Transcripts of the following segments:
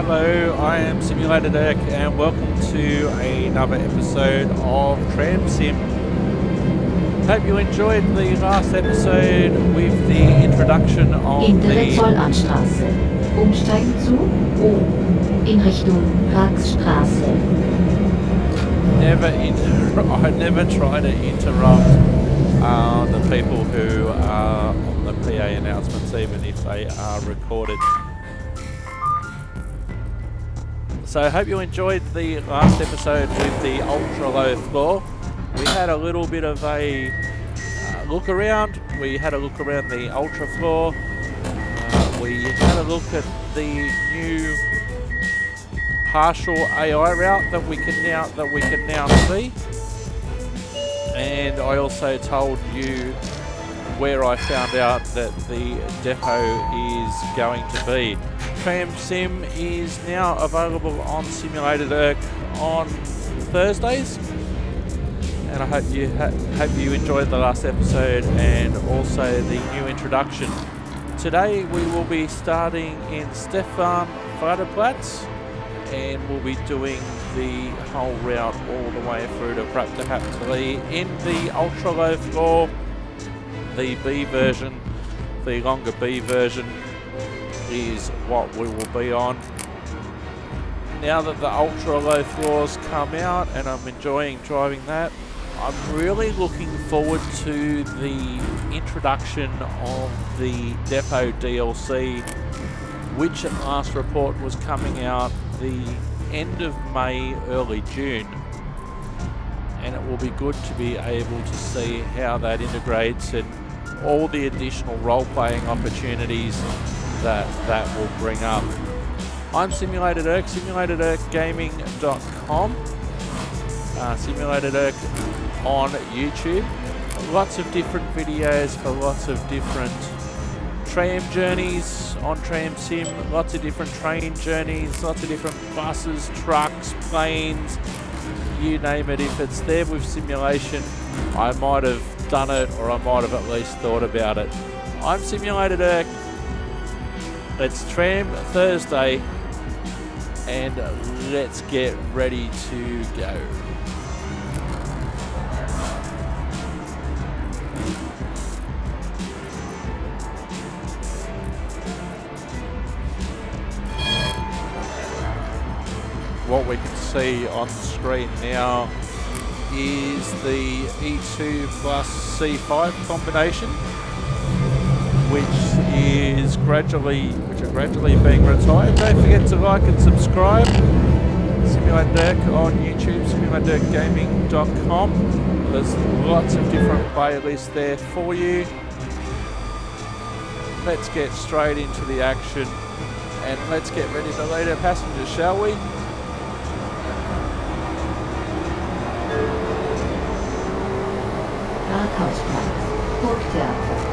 Hello, I am Simulator Dirk and welcome to another episode of Tram Sim. Hope you enjoyed the last episode with the introduction of Hintere Zollernstraße. Umsteigen zu O. In Richtung Praxstraße. I never try to interrupt the people who are on the PA announcements, even if they are recorded. So I hope you enjoyed the last episode with the ultra low floor. We had a little bit of a look around. We had a look around the ultra floor. We had a look at the new partial AI route that we can now see. And I also told you where I found out that the depot is going to be. Tram Sim is now available on Simulator Dirk on Thursdays, and I hope you enjoyed the last episode and also the new introduction. Today we will be starting in Stefan, Platz, and we'll be doing the whole route all the way through to Prater, Hauptallee in the ultra low floor, the B version, the longer B version is what we will be on. Now that the ultra low floors come out and I'm enjoying driving that, I'm really looking forward to the introduction of the depot DLC, which at last report was coming out the end of May, early June. And it will be good to be able to see how that integrates and all the additional role-playing opportunities that will bring up. I'm Simulator Dirk, simulatordirkgaming.com, Simulator Dirk on YouTube. Lots of different videos for lots of different tram journeys on Tram Sim, lots of different train journeys, lots of different buses, trucks, planes, you name it. If it's there with simulation, I might have done it, or I might have at least thought about it. I'm Simulator Dirk. It's Tram Thursday, and let's get ready to go. What we can see on the screen now is the E2 plus C5 combination, which are gradually being retired. Don't forget to like and subscribe. Simulator Dirk on YouTube, simulatordirkgaming.com. There's lots of different playlists there for you. Let's get straight into the action and let's get ready to load our passengers, shall we? Rathausplatz, Burgtheater.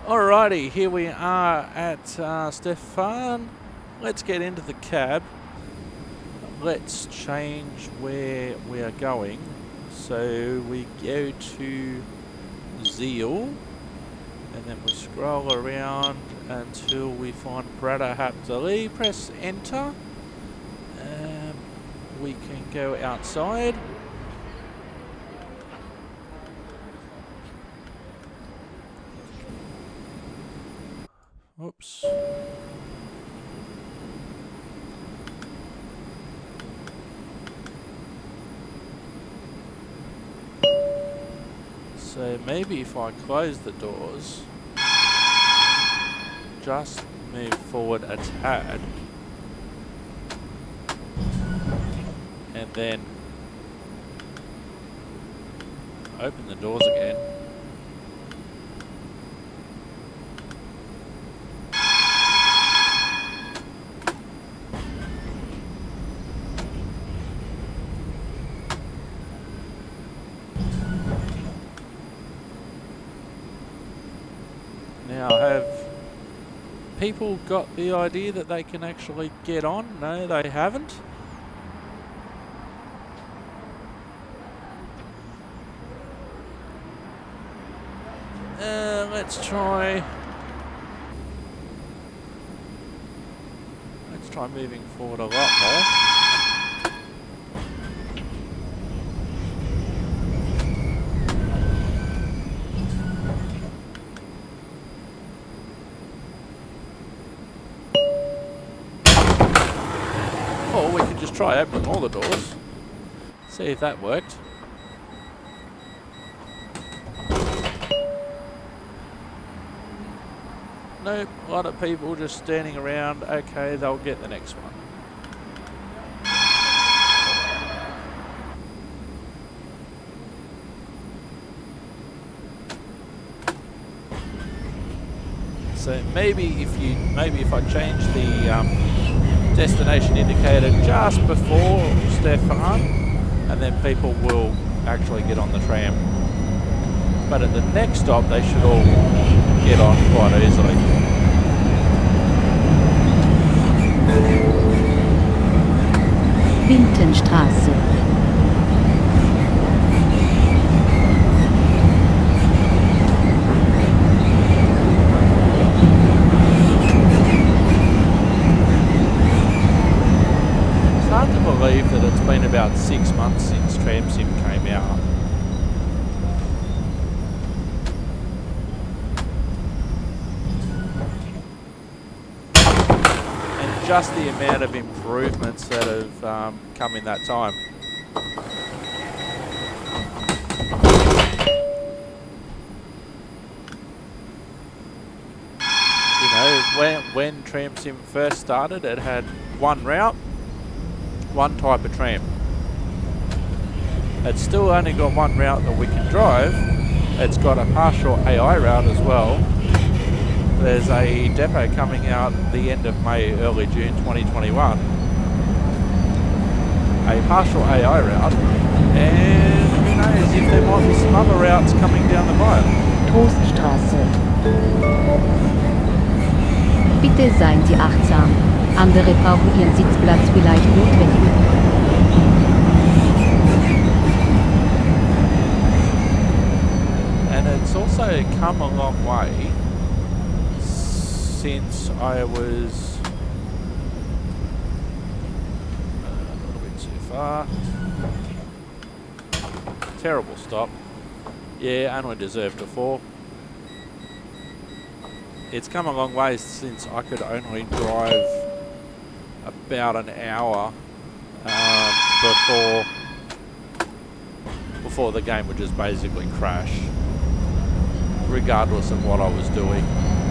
Alrighty, here we are at Stefan. Let's get into the cab. Let's change where we are going. So we go to Zeal, and then we scroll around until we find Prater, Hauptallee. Press enter. We can go outside. Oops. So maybe if I close the doors, just move forward a tad, and then open the doors again. people got the idea that they can actually get on? No, they haven't. Let's try moving forward a lot more. Or we can just try opening all the doors. See if that worked. Nope, a lot of people just standing around. Okay, they'll get the next one. So maybe if I change the destination indicator just before Stefan, and then people will actually get on the tram. But at the next stop, they should all get on quite easily. Wintenstraße. It's hard to believe that it's been about 6 months since Tram Sim came out. Just the amount of improvements that have come in that time. You know, when Tram Sim first started, it had one route, one type of tram. It's still only got one route that we can drive. It's got a partial AI route as well. There's a depot coming out the end of May, early June 2021. A partial AI route, and who knows if there might be some other routes coming down the pipe. Troststraße. Bitte seien Sie achtsam. Andere brauchen Ihren Sitzplatz vielleicht notwendig. And it's also come a long way since I was a little bit too far. Terrible stop. Yeah, only deserved a 4. It's come a long way since I could only drive about an hour before the game would just basically crash, regardless of what I was doing.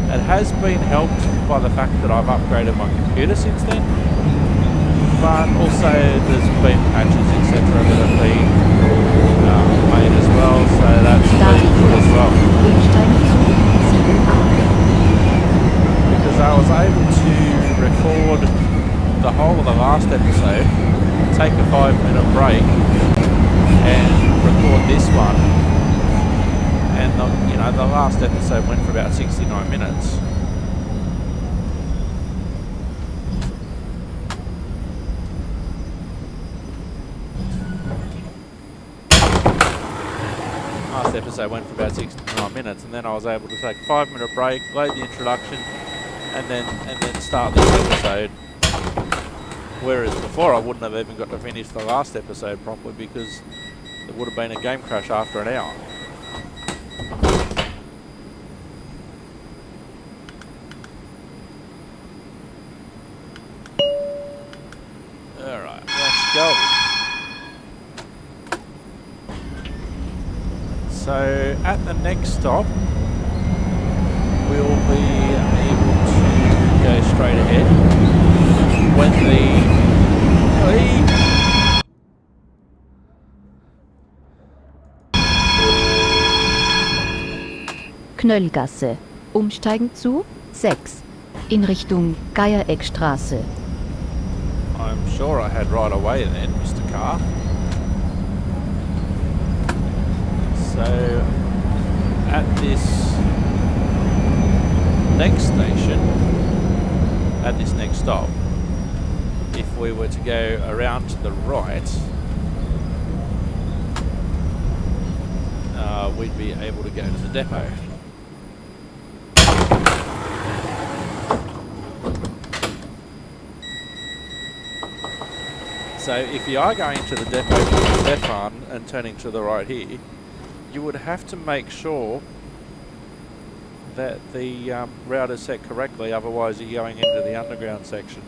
It has been helped by the fact that I've upgraded my computer since then, but also there's been patches etc. that have been made as well, so that's been good as well. Because I was able to record the whole of the last episode, take a 5-minute break, and record this one. And the last episode went for about 69 minutes. Last episode went for about 69 minutes, and then I was able to take a 5-minute break, load the introduction, and then start this episode. Whereas before I wouldn't have even got to finish the last episode properly because there would have been a game crash after an hour. Alright, let's go. So at the next stop, we'll be able to go straight ahead when the Knöllgasse. Umsteigen zu 6 in Richtung Geiereckstraße. I'm sure I had right away then, Mr. Car. So at this next station, at this next stop. If we were to go around to the right, we'd be able to go to the depot. So if you are going to the depot from Stefan and turning to the right here, you would have to make sure that the route is set correctly, otherwise you're going into the underground section.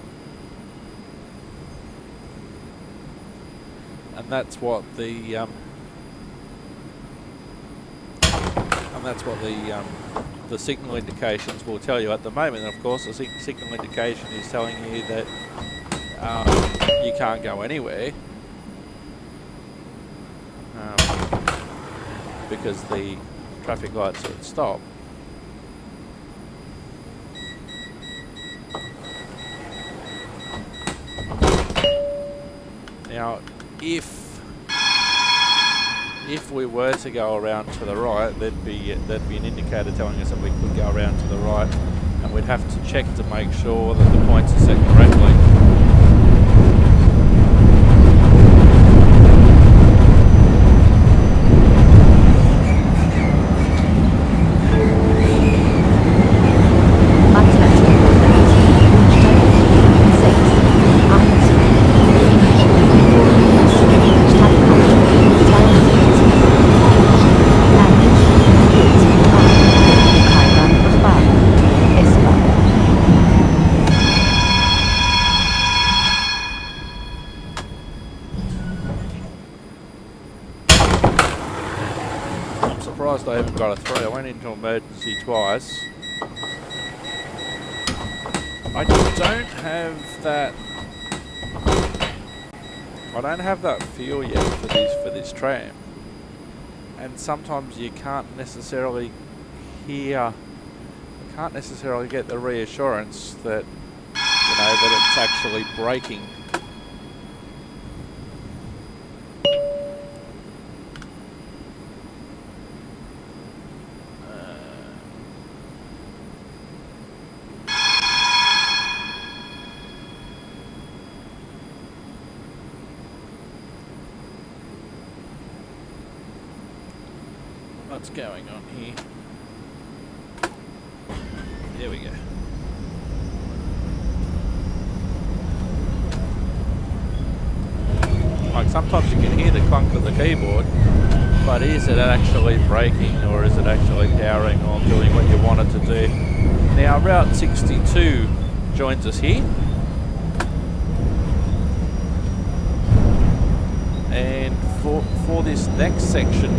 And that's what the signal indications will tell you at the moment. And of course, the signal indication is telling you that you can't go anywhere because the traffic lights are at stop. Now, if we were to go around to the right, there'd be an indicator telling us that we could go around to the right, and we'd have to check to make sure that the points are set correctly. I haven't got a 3. I went into emergency twice. I don't have that feel yet for this tram, and sometimes you can't necessarily get the reassurance that that it's actually braking. What's going on here? There we go. Like sometimes you can hear the clunk of the keyboard, but is it actually braking, or is it actually powering or doing what you want it to do? Now Route 62 joins us here. And for this next section,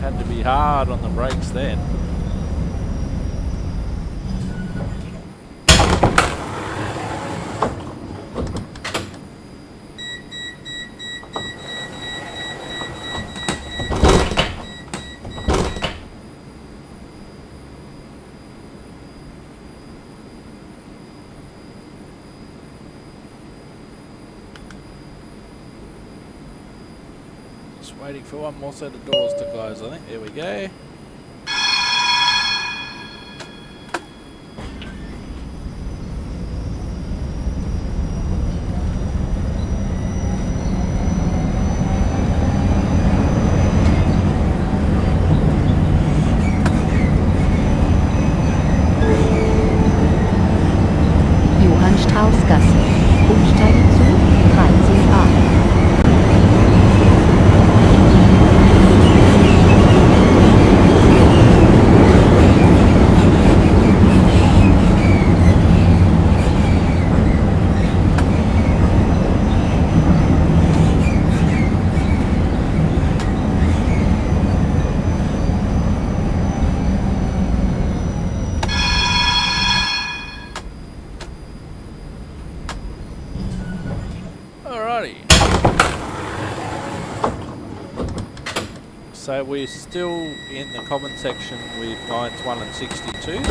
Had to be hard on the brakes then. Waiting for one more set of doors to close, I think. There we go. Johannstrausgasse. Umsteigen zu 13a. So we're still in the common section with lines 1 and 62.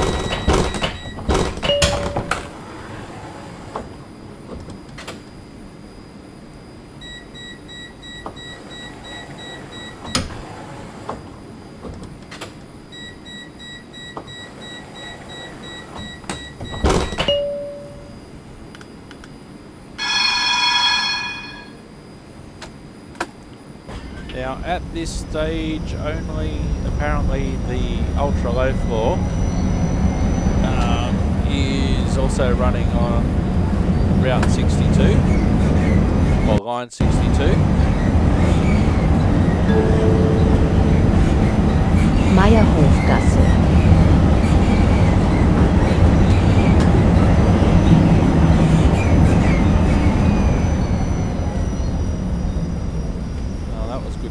Now at this stage only apparently the ultra low floor is also running on Route 62 or line 62. Meierhofgasse.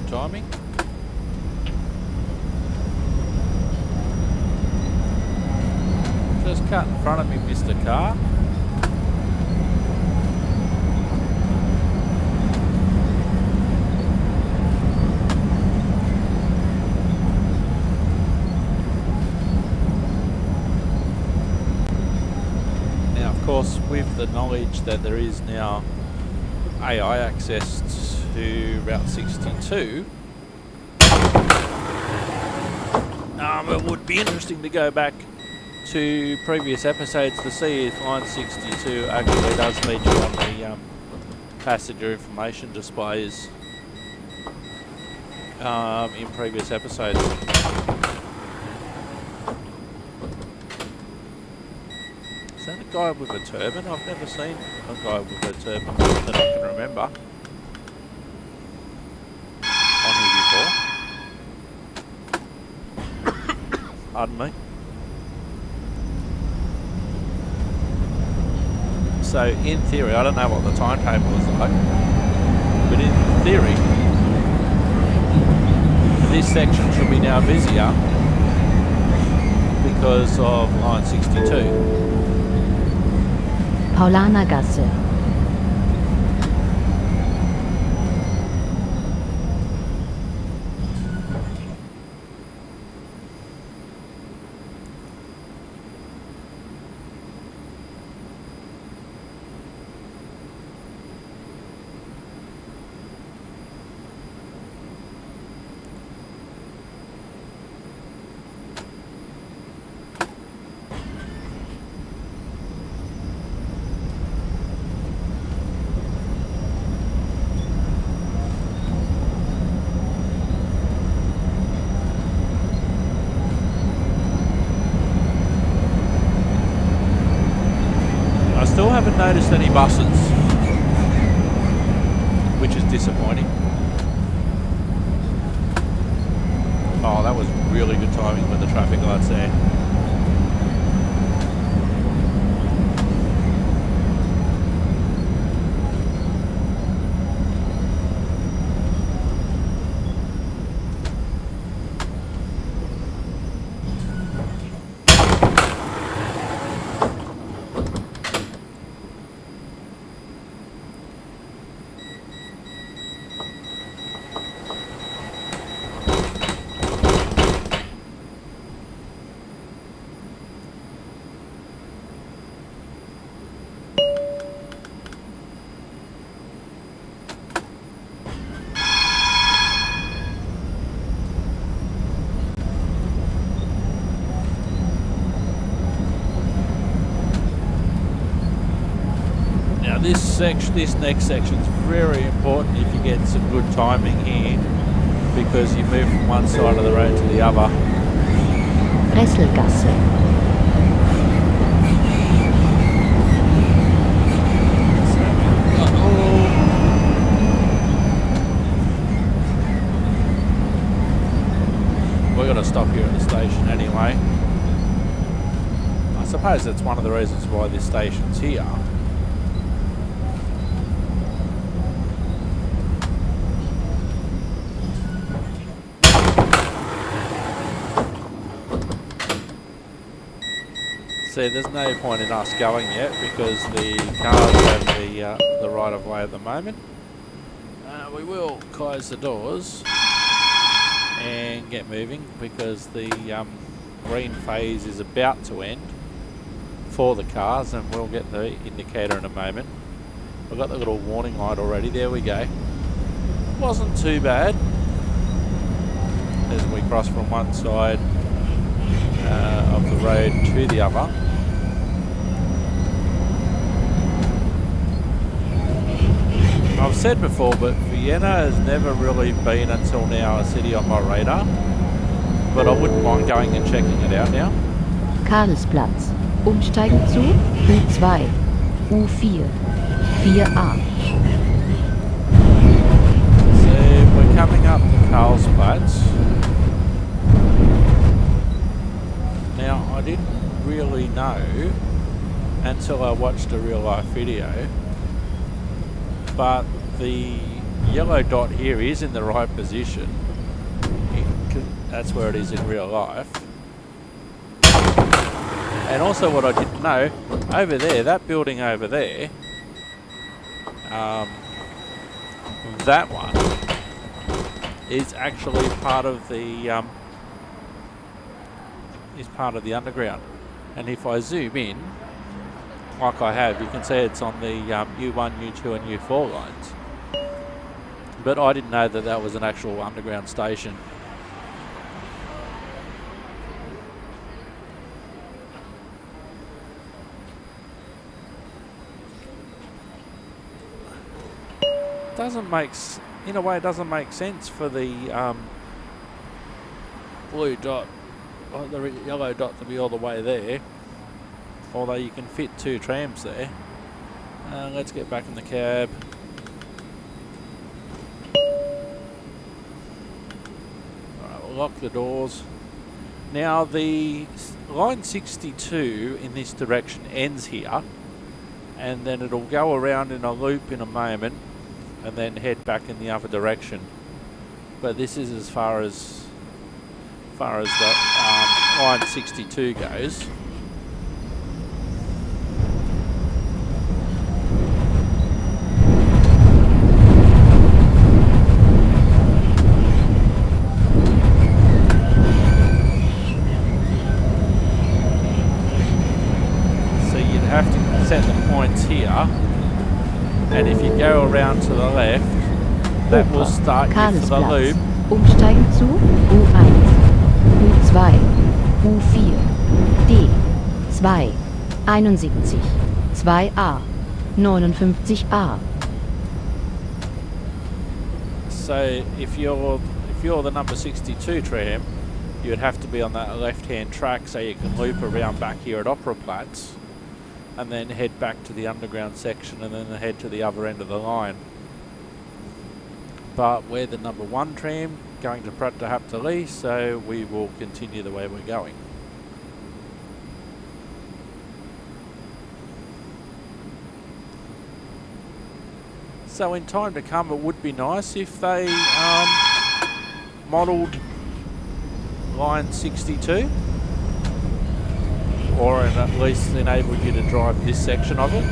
Timing. Just cut in front of me, Mr. Car. Now, of course, with the knowledge that there is now AI access to Route 62, it would be interesting to go back to previous episodes to see if line 62 actually does feature on the passenger information displays in previous episodes. Is that a guy with a turban? I've never seen a guy with a turban that I can remember. Pardon me. So in theory, I don't know what the timetable is like, but in theory, this section should be now busier because of line 62. Paulanergasse. Still haven't noticed any buses, which is disappointing. Oh, that was really good timing with the traffic lights there. this next section is very important if you get some good timing here, because you move from one side of the road to the other. Resselgasse. We're going to stop here at the station anyway. I suppose that's one of the reasons why this station's here. See, there's no point in us going yet because the cars have the right of way at the moment. We will close the doors and get moving because the green phase is about to end for the cars, and we'll get the indicator in a moment. We've got the little warning light already. There we go. Wasn't too bad as we cross from one side of the road to the other. I've said before, but Vienna has never really been until now a city on my radar, but I wouldn't mind going and checking it out now. Karlsplatz. Umsteigen zu U2, U4, 4A. So we're coming up to Karlsplatz. Now, I didn't really know until I watched a real life video, but the yellow dot here is in the right position. That's where it is in real life. And also what I didn't know, over there, that building over there, that one is actually part of the underground. And if I zoom in, like I have, you can see it's on the U1, U2 and U4 lines. But I didn't know that that was an actual underground station. In a way, it doesn't make sense for the blue dot, or the yellow dot to be all the way there. Although you can fit two trams there. Let's get back in the cab. Alright, we'll lock the doors. Now the line 62 in this direction ends here, and then it'll go around in a loop in a moment and then head back in the other direction. But this is as far as the line 62 goes. Have to set the points here, and if you go around to the left, that will start you for the loop. Umsteigen zu U1, U2, U4, D, 2, 71, 2A, 59A. So if you're the number 62 tram, you'd have to be on that left-hand track so you can loop around back here at Opera Platz, and then head back to the underground section and then head to the other end of the line. But we're the number 1 tram going to Prater Hauptallee, so we will continue the way we're going. So in time to come, it would be nice if they modelled line 62. Or at least enable you to drive this section of it.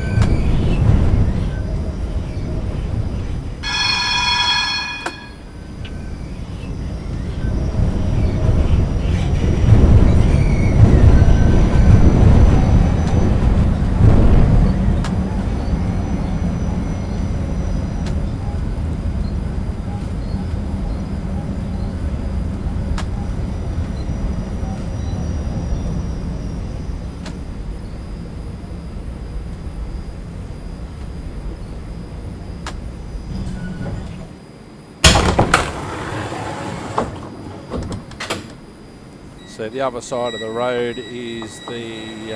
So the other side of the road is the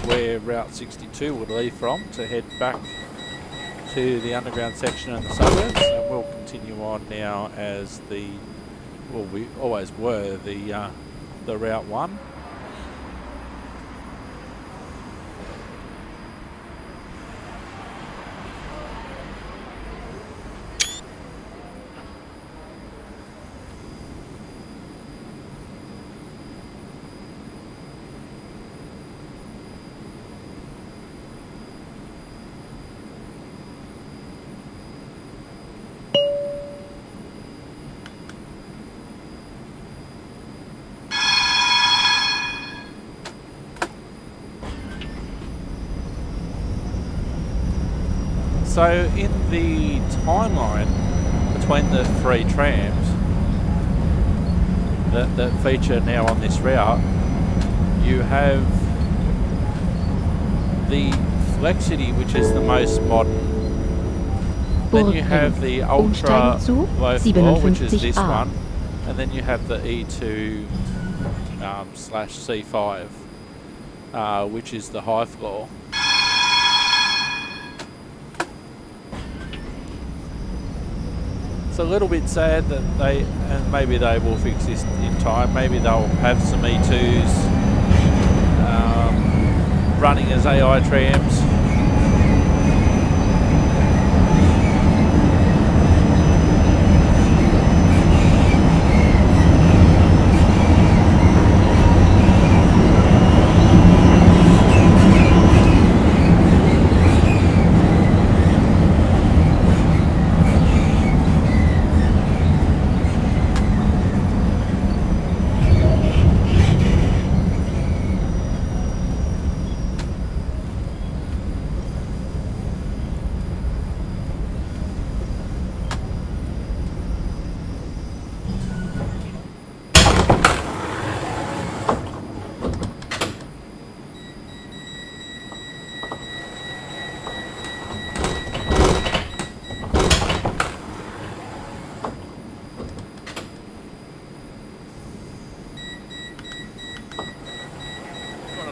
where Route 62 would leave from to head back to the underground section and the suburbs, and we'll continue on now as the, well, we always were the Route 1. So in the timeline between the three trams that feature now on this route, you have the Flexity, which is the most modern. Then you have the Ultra Low Floor, which is this one, and then you have the E2 slash C5, which is the high floor. It's a little bit sad that and maybe they will fix this in time, maybe they'll have some E2s running as AI trams.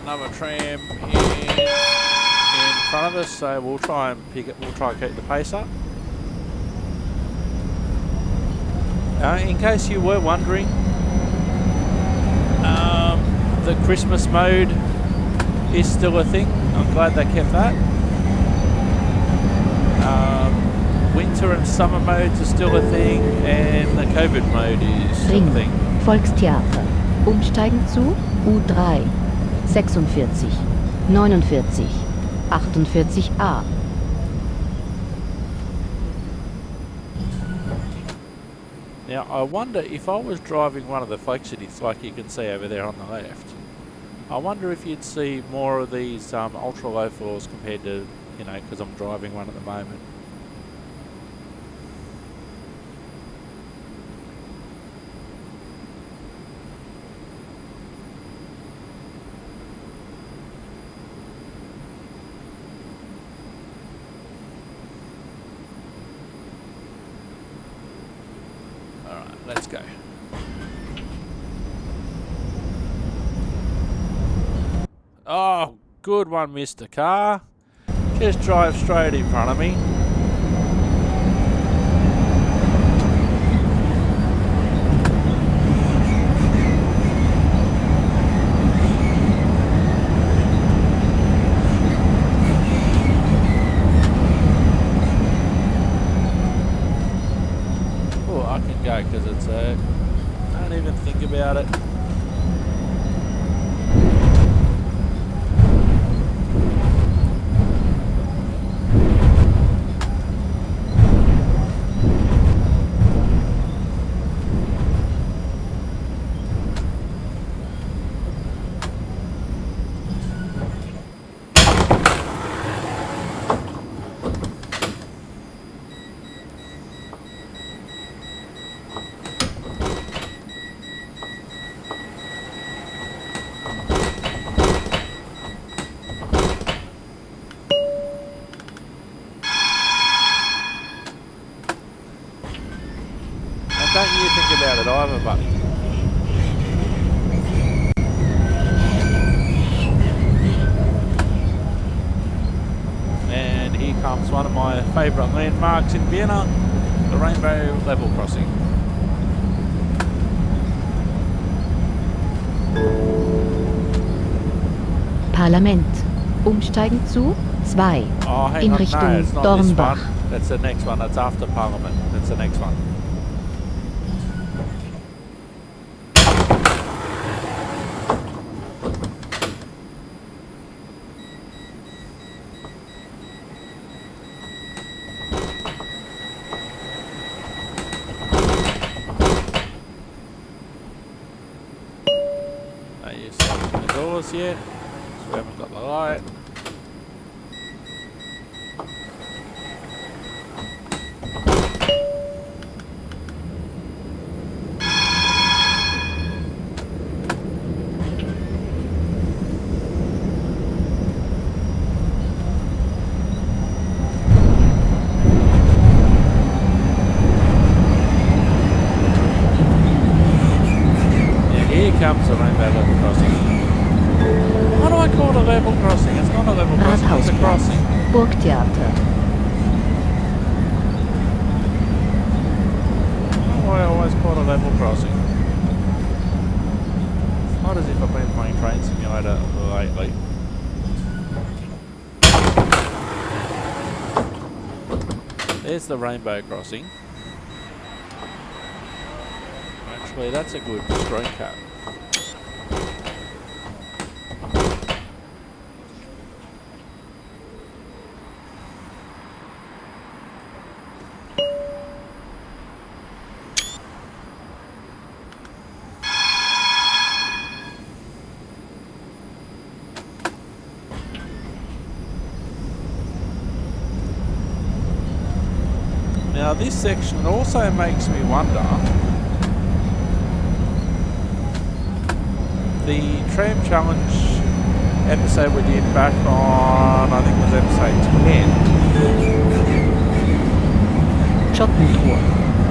Another tram in front of us, so we'll try and pick it. We'll try and keep the pace up. In case you were wondering, the Christmas mode is still a thing. I'm glad they kept that. Winter and summer modes are still a thing, and the COVID mode is still a thing. Volkstheater. Umsteigen zu U3. 46, 49, 48A. Now I wonder if I was driving one of the Flexities like you can see over there on the left, I wonder if you'd see more of these ultra low floors compared to, you know, because I'm driving one at the moment. Let's go. Oh, good one, Mr. Car. Just drive straight in front of me. Because it's don't even think about it. Don't you think about it either, buddy. here comes one of my favourite landmarks in Vienna, the Rainbow Level Crossing. Parlament. Umsteigen zu 2 Oh, hang in on, Richtung no, it's not this Dornbach. one. That's the next one. That's after Parliament. That's the next one. No use opening the doors yet, so we haven't got the light. Here comes the Rainbow Level Crossing. Why do I call it a level crossing? It's not a level crossing, it's a Rathausplatz. crossing. Burgtheater. Why do I always call it a level crossing? It's not as if I've been playing Train Simulator lately. There's the Rainbow Crossing. Actually, that's a good screen cap. Now this section also makes me wonder, the Tram Challenge episode we did back on, I think it was episode 10. Schottentor.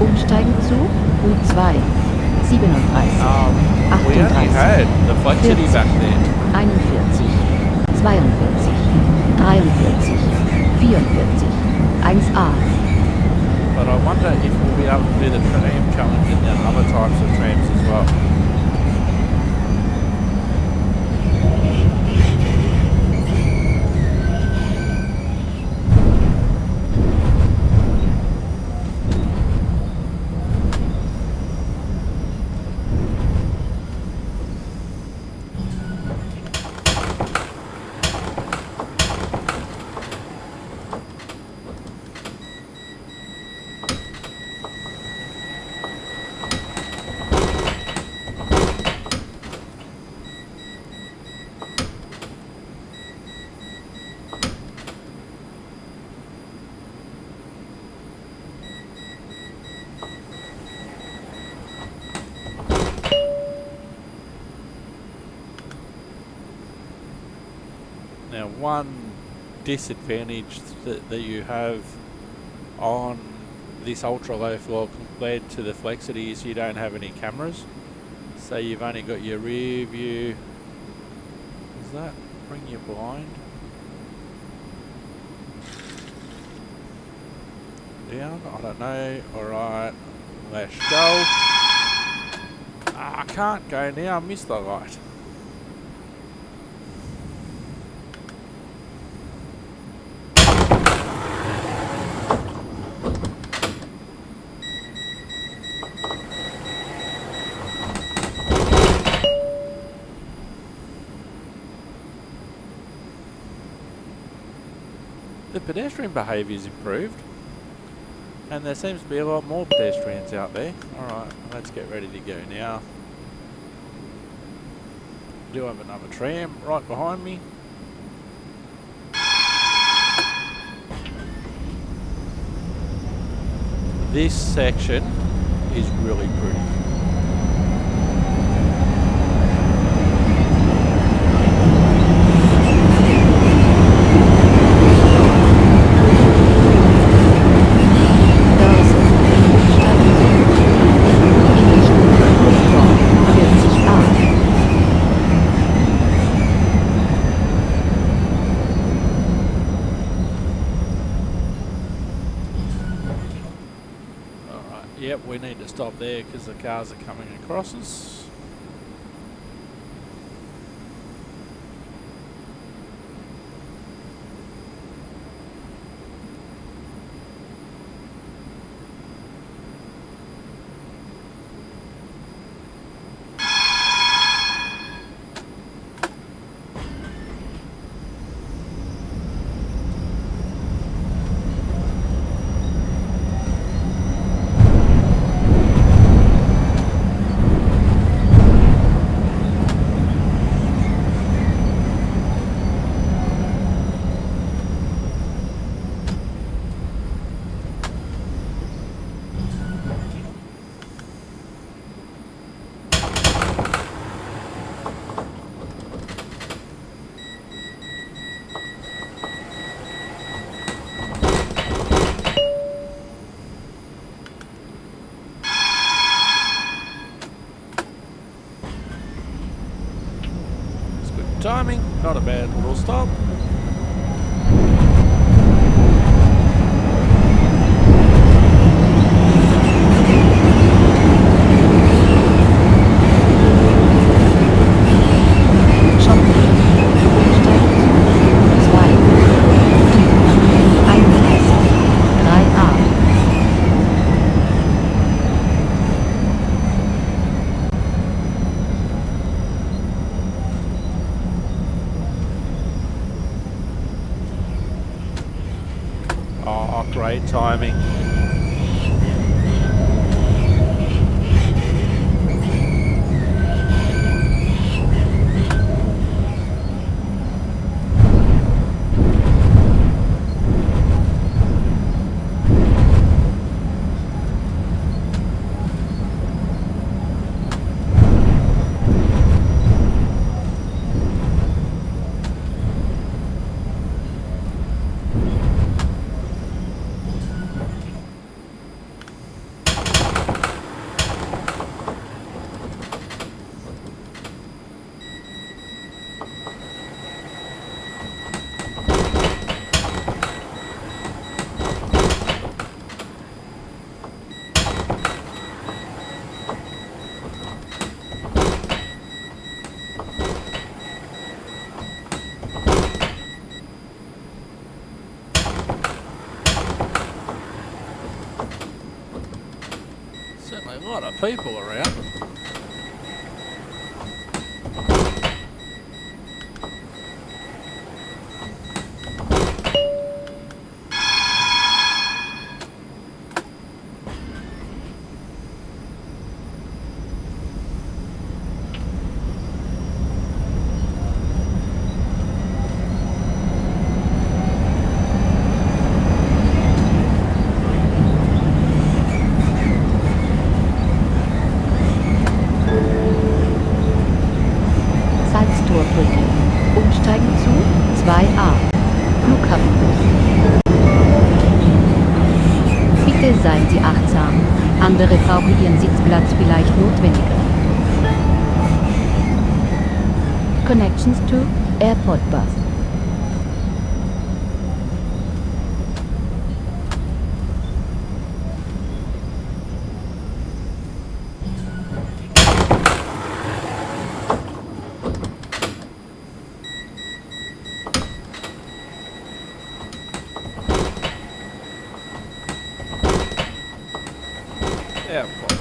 Umsteigen zu U2 37 We only 38 had the Flexity back then. 41 42 43 44 1A. But I wonder if we'll be able to do the Tram Challenge and then other types of trams as well. Now, one disadvantage that you have on this ultra low floor compared to the Flexity is you don't have any cameras. So you've only got your rear view. Does that bring you blind? Down? I don't know. Alright, let's go. I can't go now, I missed the light. The pedestrian behaviour's improved, and there seems to be a lot more pedestrians out there. Alright, let's get ready to go now. Do have another tram right behind me. This section is really pretty. stop there because the cars are coming across us. Timing, not a bad little stop. Oh, great timing. Certainly a lot of people around. Umsteigen zu 2a. Flughafenbus. Bitte seien Sie achtsam. Andere brauchen Ihren Sitzplatz vielleicht notwendiger. Connections to Airport Bus. Airport.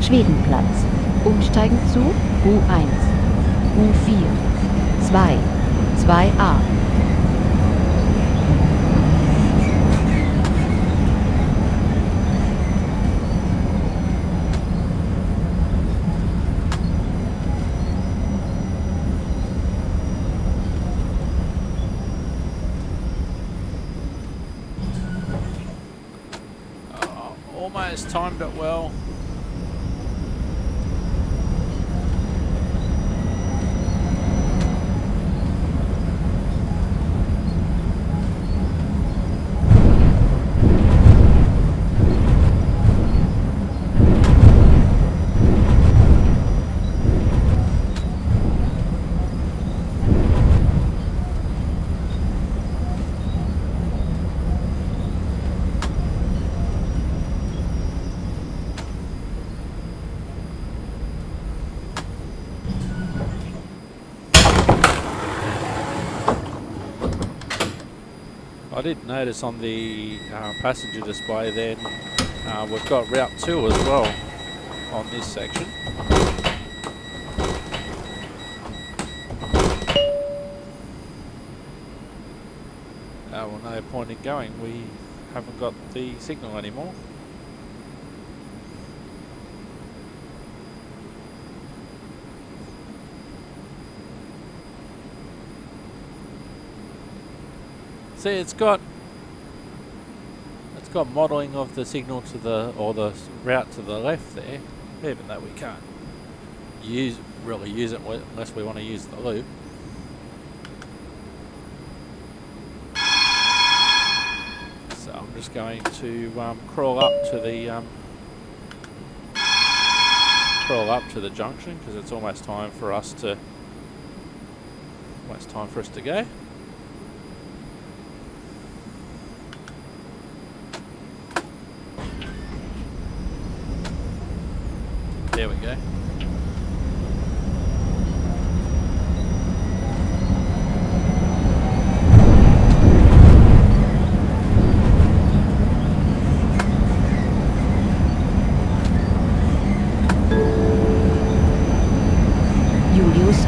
Schwedenplatz. Umsteigen zu U1, U4, 2, 2a. Almost timed it well. I did notice on the passenger display then we've got Route 2 as well on this section. Well, no point in going, we haven't got the signal anymore. See, it's got modelling of the signal to the route to the left there, even though we can't really use it unless we want to use the loop. So I'm just going to crawl up to the junction because it's almost time for us to go. There we go.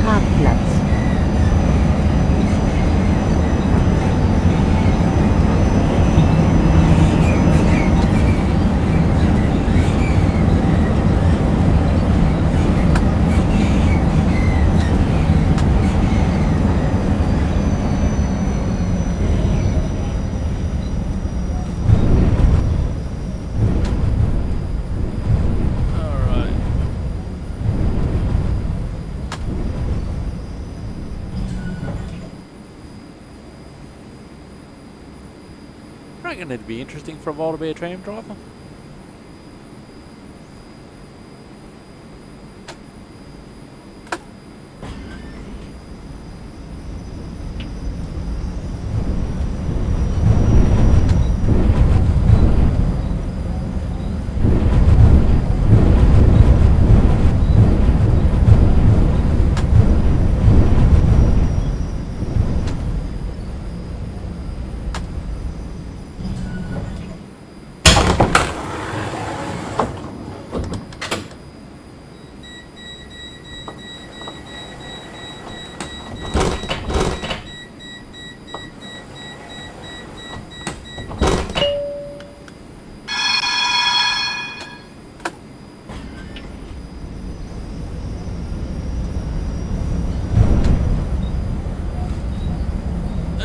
Hauptplatz. I reckon it'd be interesting for a while to be a tram driver.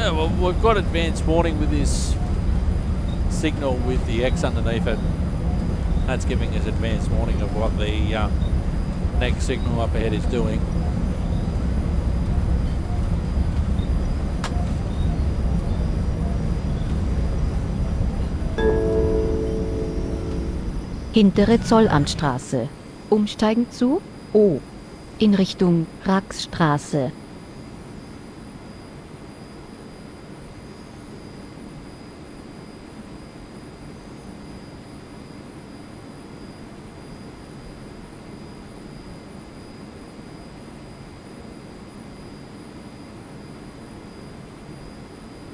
Well, we've got advanced warning with this signal with the X underneath it. That's giving us advanced warning of what the next signal up ahead is doing. Hintere Zollamtstraße. Umsteigen zu O. In Richtung Raxstraße.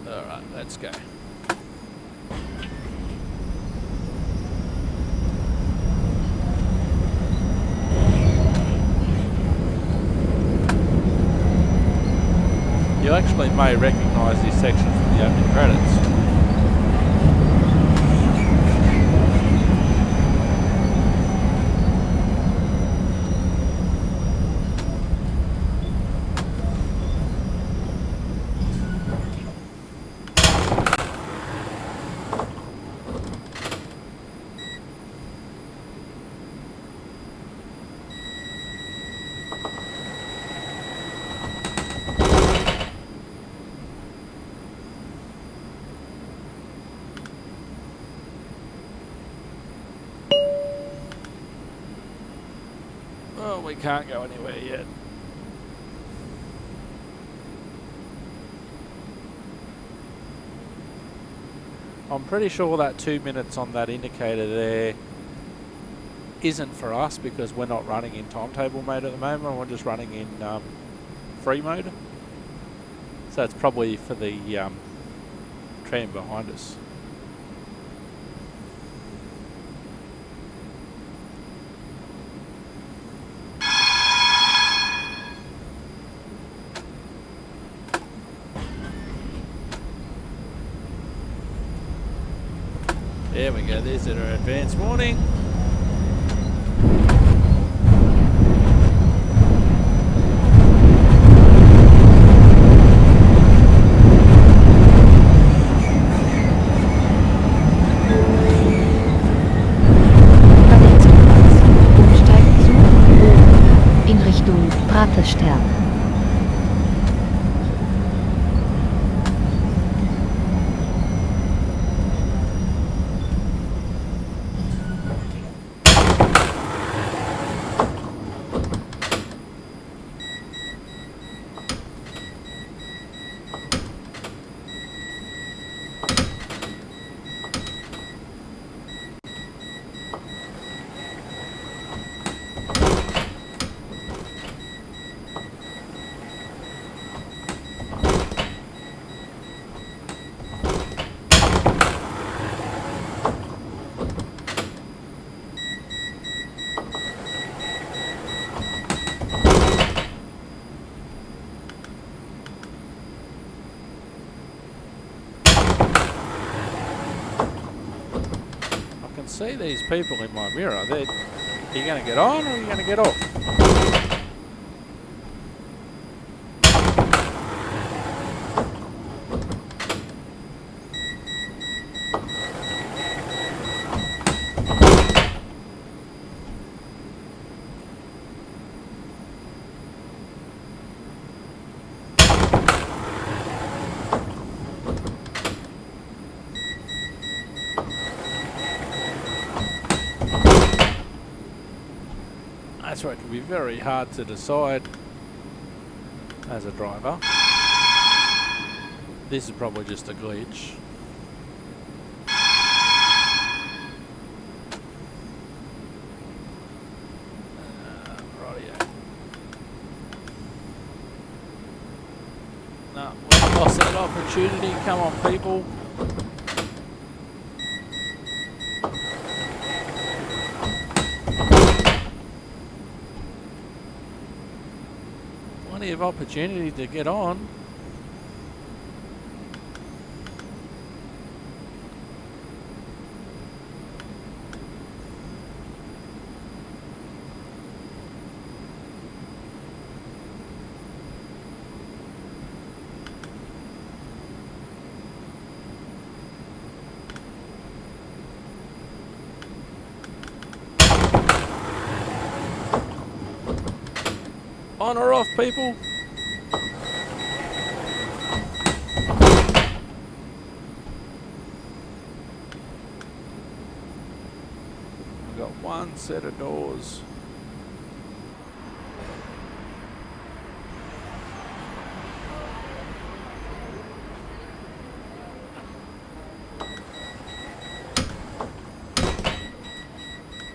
Alright, let's go. You actually may recognise this section from the opening credits. Well, we can't go anywhere yet. I'm pretty sure that 2 minutes on that indicator there isn't for us because we're not running in timetable mode at the moment. We're just running in free mode. So it's probably for the tram behind us. There we go, there's our advance warning. Umsteigen zu O in Richtung Prater. See these people in my mirror. Are you going to get on or are you going to get off? That's where it can be very hard to decide as a driver. This is probably just a glitch. Rightio. No, we've lost that opportunity. Come on, people. Plenty of opportunity to get on. On or off, people? We've got one set of doors.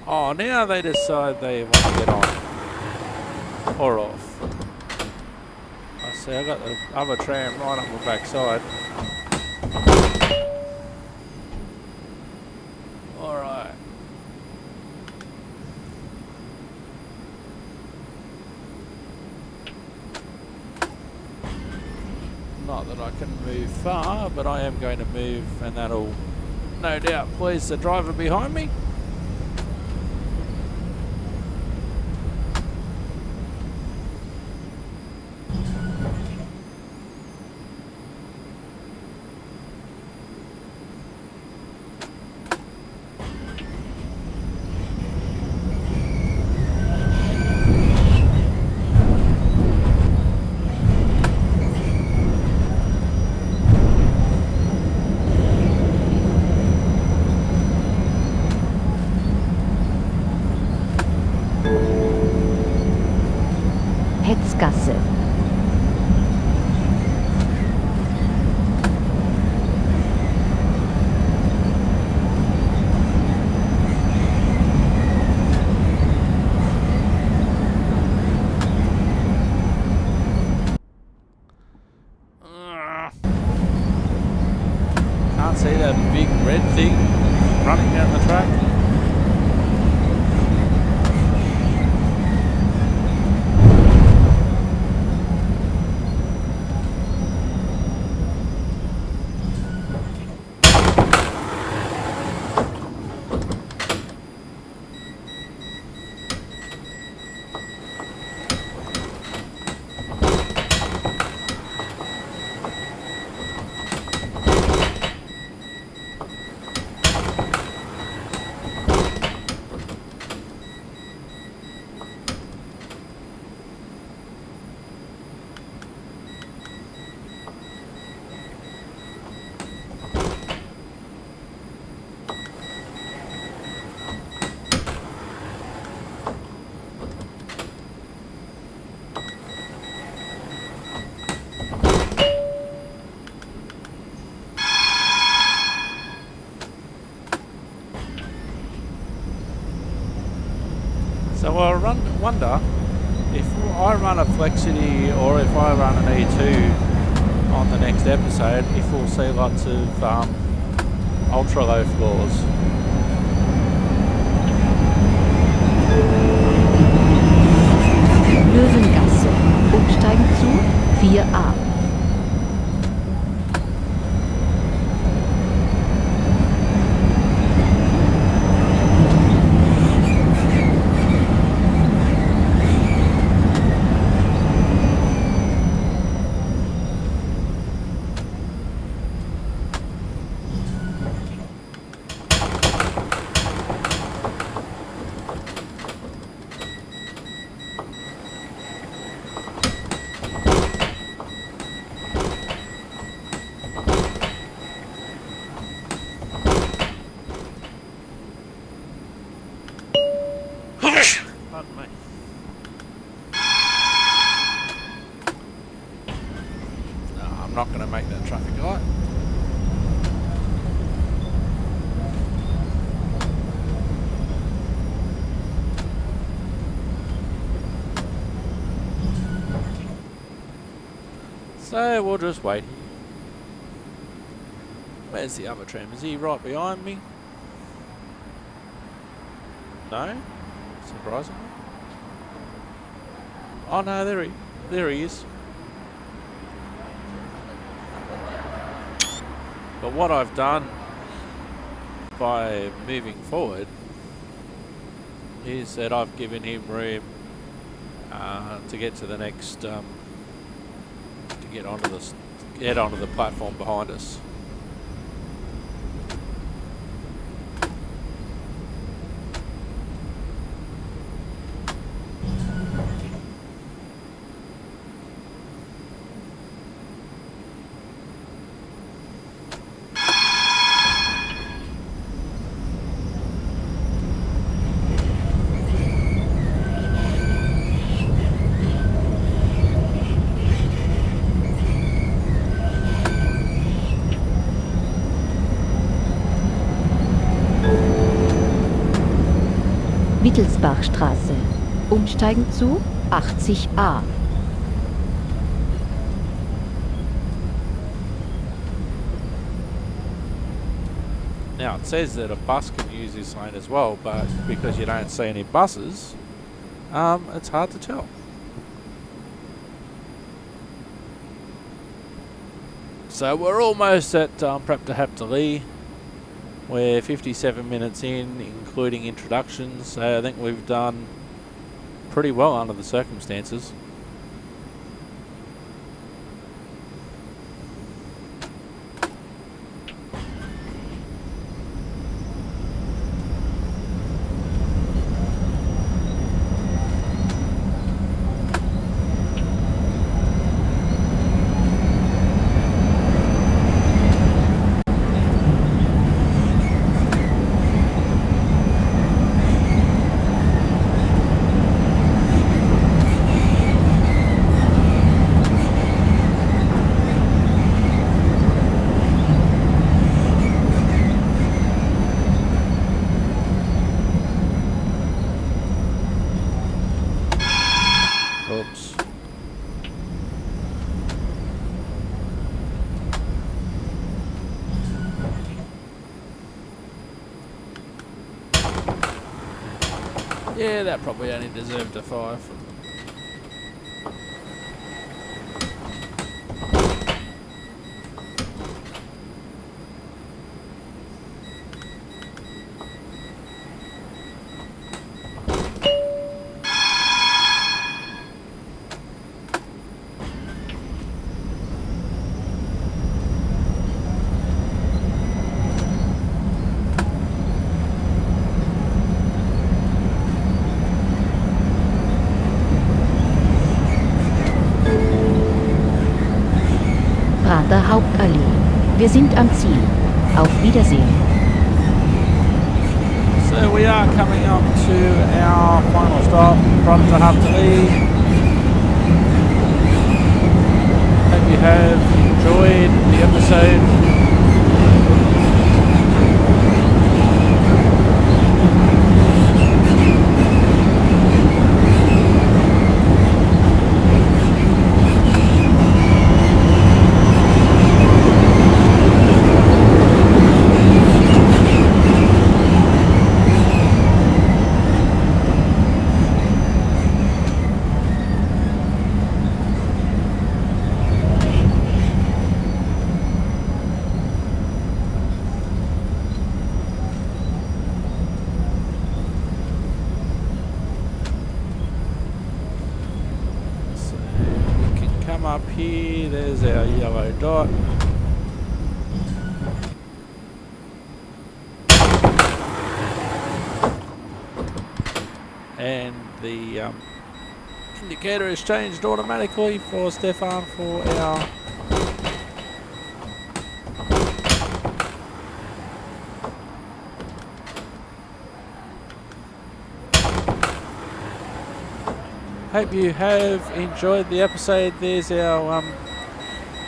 Oh, now they decide they want to get on. Or off. I see, I got the other tram right up my backside. Alright. Not that I can move far, but I am going to move, and that'll no doubt please the driver behind me. Löwengasse. Can't see that big red thing running down the track. So I wonder if I run a Flexity or if I run an E2 on the next episode, if we'll see lots of ultra low floors. Löwengasse. Umsteigen zu 4a. Pardon me. No, I'm not going to make that traffic light. So we'll just wait. Where's the other tram? Is he right behind me? No? Surprisingly. Oh no, there he is. But what I've done by moving forward is that I've given him room to get to the next, to get onto the platform behind us. Wittelsbachstraße. Umsteigen zu 80a. Now it says that a bus can use this lane as well, but because you don't see any buses, it's hard to tell. So we're almost at Prater Hauptallee. We're 57 minutes in, including introductions, so I think we've done pretty well under the circumstances. Yeah, that probably only deserved a 5. Prater Hauptallee. Wir sind am Ziel. Auf Wiedersehen. So we are coming up to our final stop, Prater Hauptallee. Hope you have enjoyed the episode. Up here, there's our yellow dot. And the indicator is changed automatically for Stefan for our hope you have enjoyed the episode. There's our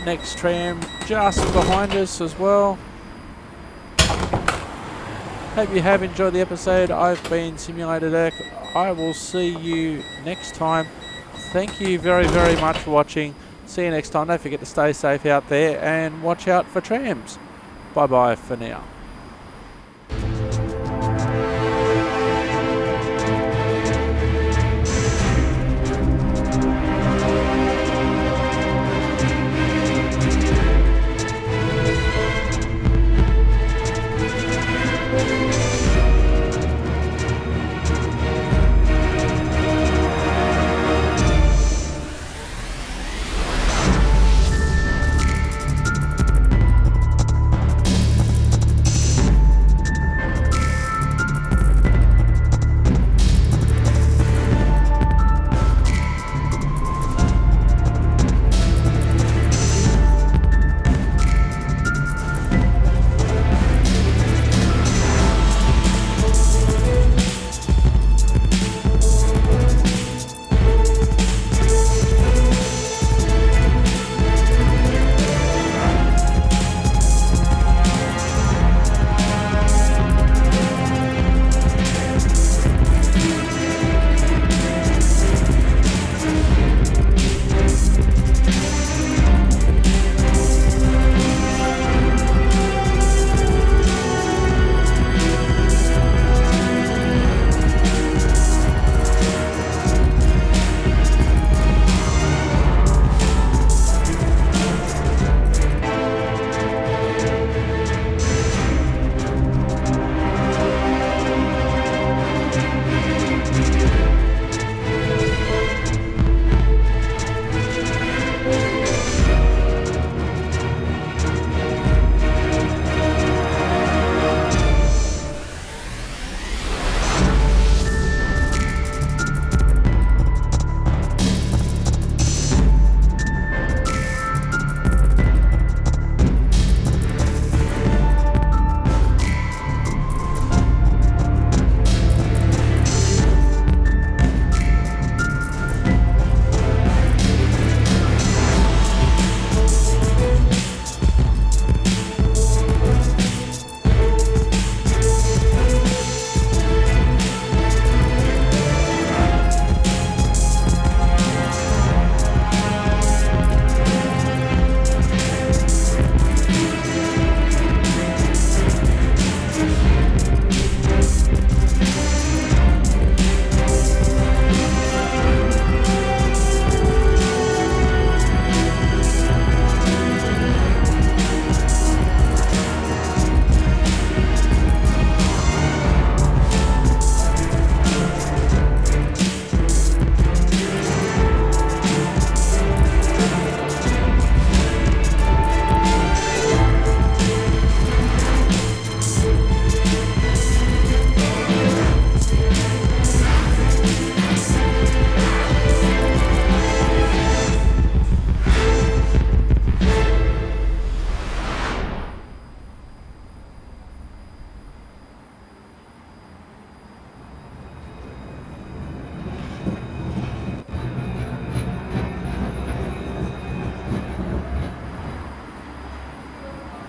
next tram just behind us as well. Hope you have enjoyed the episode. I've been Simulated Irk. I will see you next time. Thank you very, very much for watching. See you next time. Don't forget to stay safe out there and watch out for trams. Bye bye for now.